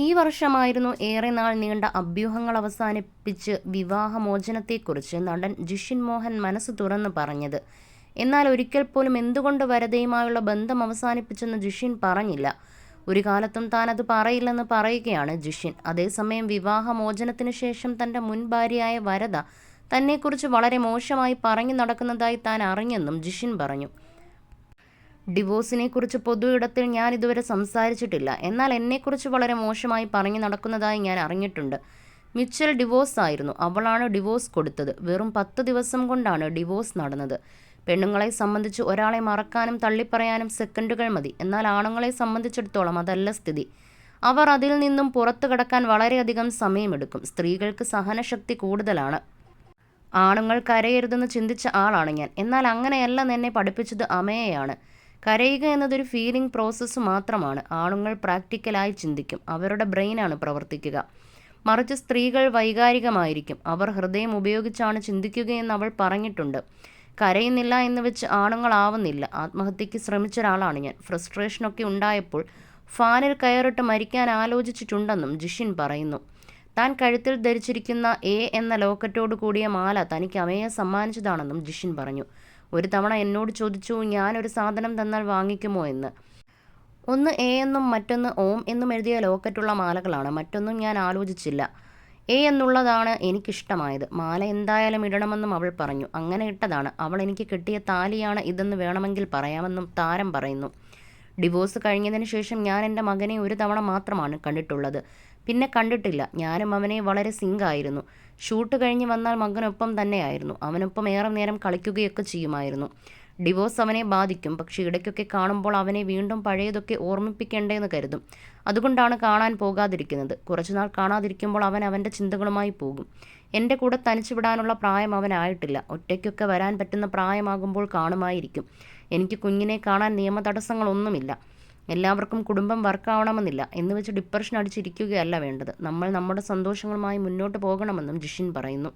ഈ വർഷമായിരുന്നു ഏറെ നാൾ നീണ്ട അഭ്യൂഹങ്ങൾ അവസാനിപ്പിച്ച് വിവാഹമോചനത്തെക്കുറിച്ച് നടൻ ജിഷിൻ മോഹൻ മനസ്സ് തുറന്നു പറഞ്ഞത്. എന്നാൽ ഒരിക്കൽ പോലും എന്തുകൊണ്ട് വരദയുമായുള്ള ബന്ധം അവസാനിപ്പിച്ചെന്ന് ജിഷിൻ പറഞ്ഞില്ല. ഒരു കാലത്തും താൻ അത് പറയില്ലെന്ന് പറയുകയാണ് ജിഷിൻ. അതേസമയം വിവാഹമോചനത്തിന് ശേഷം തൻ്റെ മുൻ ഭാര്യയായ വരദ തന്നെക്കുറിച്ച് വളരെ മോശമായി പറഞ്ഞു നടക്കുന്നതായി താൻ അറിഞ്ഞെന്നും ജിഷിൻ പറഞ്ഞു. ഡിവോഴ്സിനെക്കുറിച്ച് പൊതു ഇടത്തിൽ ഞാൻ ഇതുവരെ സംസാരിച്ചിട്ടില്ല. എന്നാൽ എന്നെക്കുറിച്ച് വളരെ മോശമായി പറഞ്ഞു നടക്കുന്നതായി ഞാൻ അറിഞ്ഞിട്ടുണ്ട്. മ്യൂച്വൽ ഡിവോഴ്സ് ആയിരുന്നു. അവളാണ് ഡിവോഴ്സ് കൊടുത്തത്. വെറും 10 ദിവസം കൊണ്ടാണ് ഡിവോഴ്സ് നടന്നത്. പെണ്ണുങ്ങളെ സംബന്ധിച്ച് ഒരാളെ മറക്കാനും തള്ളിപ്പറയാനും സെക്കൻഡുകൾ മതി. എന്നാൽ ആണുങ്ങളെ സംബന്ധിച്ചിടത്തോളം അതല്ല സ്ഥിതി. അവർ അതിൽ നിന്നും പുറത്തു കടക്കാൻ വളരെയധികം സമയമെടുക്കും. സ്ത്രീകൾക്ക് സഹനശക്തി കൂടുതലാണ്. ആണുങ്ങൾ കരയരുതെന്ന് ചിന്തിച്ച ആളാണ് ഞാൻ. എന്നാൽ അങ്ങനെയല്ലെന്ന് എന്നെ പഠിപ്പിച്ചത് അമേയാണ്. കരയുക എന്നതൊരു ഫീലിംഗ് പ്രോസസ്സ് മാത്രമാണ്. ആണുങ്ങൾ പ്രാക്ടിക്കലായി ചിന്തിക്കും. അവരുടെ ബ്രെയിനാണ് പ്രവർത്തിക്കുക. മറിച്ച് സ്ത്രീകൾ വൈകാരികമായിരിക്കും. അവർ ഹൃദയം ഉപയോഗിച്ചാണ് ചിന്തിക്കുകയെന്ന് അവൾ പറഞ്ഞിട്ടുണ്ട്. കരയുന്നില്ല എന്ന് വെച്ച് ആണുങ്ങളാവുന്നില്ല. ആത്മഹത്യയ്ക്ക് ശ്രമിച്ച ഒരാളാണ് ഞാൻ. ഫ്രസ്ട്രേഷനൊക്കെ ഉണ്ടായപ്പോൾ ഫാനിൽ കയറിട്ട് മരിക്കാൻ ആലോചിച്ചിട്ടുണ്ടെന്നും ജിഷിൻ പറയുന്നു. താൻ കഴുത്തിൽ ധരിച്ചിരിക്കുന്ന എ എന്ന ലോക്കറ്റോട് കൂടിയ മാല തനിക്ക് അമേയെ സമ്മാനിച്ചതാണെന്നും ജിഷിൻ പറഞ്ഞു. ഒരു തവണ എന്നോട് ചോദിച്ചു, ഞാനൊരു സാധനം തന്നാൽ വാങ്ങിക്കുമോ എന്ന്. ഒന്ന് എ എന്നും മറ്റൊന്ന് ഓം എന്നും എഴുതിയ ലോക്കറ്റുള്ള മാലകളാണ്. മറ്റൊന്നും ഞാൻ ആലോചിച്ചില്ല. എ എന്നുള്ളതാണ് എനിക്കിഷ്ടമായത്. മാല എന്തായാലും ഇടണമെന്നും അവൾ പറഞ്ഞു. അങ്ങനെ ഇട്ടതാണ്. അവൾ എനിക്ക് കിട്ടിയ താലിയാണ് ഇതെന്ന് വേണമെങ്കിൽ പറയാമെന്നും താരം പറയുന്നു. ഡിവോഴ്സ് കഴിഞ്ഞതിന് ശേഷം ഞാൻ എൻ്റെ മകനെ ഒരു തവണ മാത്രമാണ് കണ്ടിട്ടുള്ളത്. പിന്നെ കണ്ടിട്ടില്ല. ഞാനും അവനെ വളരെ സിങ്കായിരുന്നു. ഷൂട്ട് കഴിഞ്ഞ് വന്നാൽ മകനൊപ്പം തന്നെയായിരുന്നു. അവനൊപ്പം ഏറെ നേരം കളിക്കുകയൊക്കെ ചെയ്യുമായിരുന്നു. ഡിവോഴ്സ് അവനെ ബാധിക്കും. പക്ഷേ ഇടയ്ക്കൊക്കെ കാണുമ്പോൾ അവനെ വീണ്ടും പഴയതൊക്കെ ഓർമ്മിപ്പിക്കേണ്ടതെന്ന് കരുതും. അതുകൊണ്ടാണ് കാണാൻ പോകാതിരിക്കുന്നത്. കുറച്ചുനാൾ കാണാതിരിക്കുമ്പോൾ അവൻ അവൻ്റെ ചിന്തകളുമായി പോകും. എൻ്റെ കൂടെ തനിച്ചു വിടാനുള്ള പ്രായം അവനായിട്ടില്ല. ഒറ്റയ്ക്കൊക്കെ വരാൻ പറ്റുന്ന പ്രായമാകുമ്പോൾ കാണുമായിരിക്കും. എനിക്ക് കുഞ്ഞിനെ കാണാൻ നിയമ തടസ്സങ്ങളൊന്നുമില്ല. എല്ലാവർക്കും കുടുംബം വർക്കാവണമെന്നില്ല എന്ന് വെച്ച് ഡിപ്രഷൻ അടിച്ചിരിക്കുകയല്ല വേണ്ടത്. നമ്മൾ നമ്മുടെ സന്തോഷങ്ങളുമായി മുന്നോട്ട് പോകണമെന്നും ജിഷിൻ പറയുന്നു.